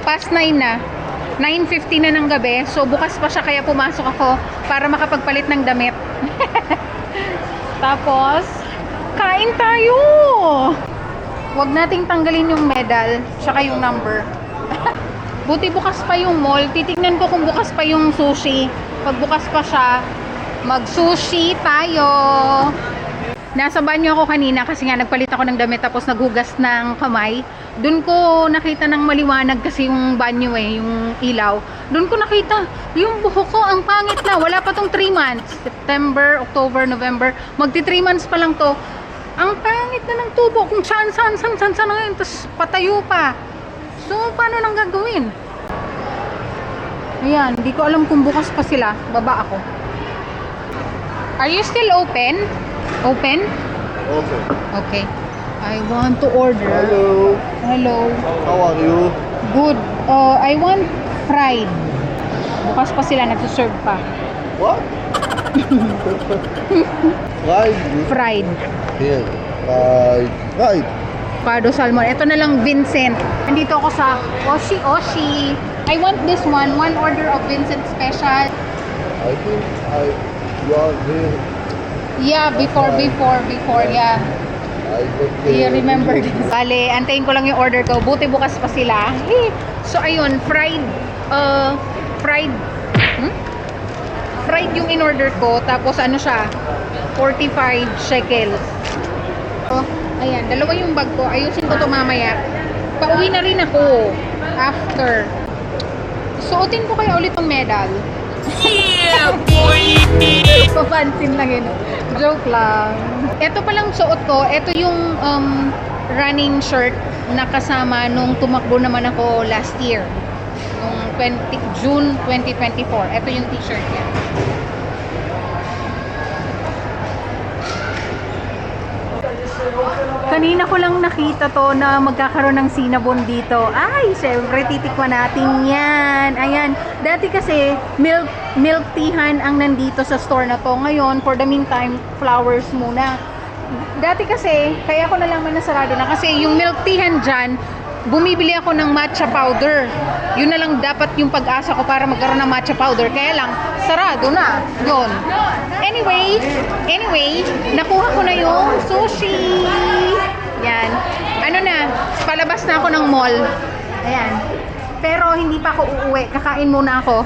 past 9 na. 9:50 na ng gabi. So, bukas pa siya kaya pumasok ako para makapagpalit ng damit. Tapos, kain tayo! Huwag nating tanggalin yung medal, tsaka yung number. Buti bukas pa yung mall. Titignan ko kung bukas pa yung sushi. Pag bukas pa siya, mag-sushi tayo. Nasa banyo ako kanina kasi nga nagpalit ako ng damit tapos naghugas ng kamay. Doon ko nakita ng maliwanag kasi yung banyo yung ilaw. Doon ko nakita yung buhok ko, ang pangit na. Wala pa tong 3 months. September, October, November. Magti 3 months pa lang to. Ang pangit na ng tubo. Kung saan na ngayon. Tapos patayo pa. So, paano nang gagawin? Ayan, hindi ko alam kung bukas pa sila. Baba ako. Are you still open? Open? Okay. Okay. I want to order. Hello. Hello. How are you? Good. I want fried. Bukas pa sila, nagsuserve pa. What? Fried. Fried. Here. Fried. Fried. Pado salmon. Ito na lang Vincent. Nandito ako sa Oshi. I want this one. One order of Vincent special. I think you are there. Yeah, before, yeah. I got Do you remember this? Bale, antayin ko lang yung order ko. Buti bukas pa sila. So, ayun, fried, fried yung in-order ko. Tapos, ano siya, 45 shekels. So, ayan, dalawa yung bag ko. Ayusin ko to mamaya. Pauwi na rin ako after. Suotin ko kaya ulit ang medal. Yeah, boy! Papansin lang yun. Joke lang. Ito palang suot ko. Ito yung running shirt na kasama nung tumakbo naman ako last year. Nung June 2024. Ito yung t-shirt niya. Kanina ko lang nakita to na magkakaroon ng cinnamon dito. Ay, syempre titikman natin yan. Ayan. Dati kasi milk teahan ang nandito sa store na to. Ngayon, for the meantime, flowers muna. Dati kasi, kaya ko nalaman na sarado na. Kasi yung milk teahan dyan, bumibili ako ng matcha powder. Yun na lang dapat yung pag-asa ko para magkaroon ng matcha powder. Kaya lang, sarado na. Yun. Anyway, nakuha ko na yung sushi. Yan. Ano na, palabas na ako ng mall. Ayan. Pero hindi pa ako uuwi. Kakain muna ako.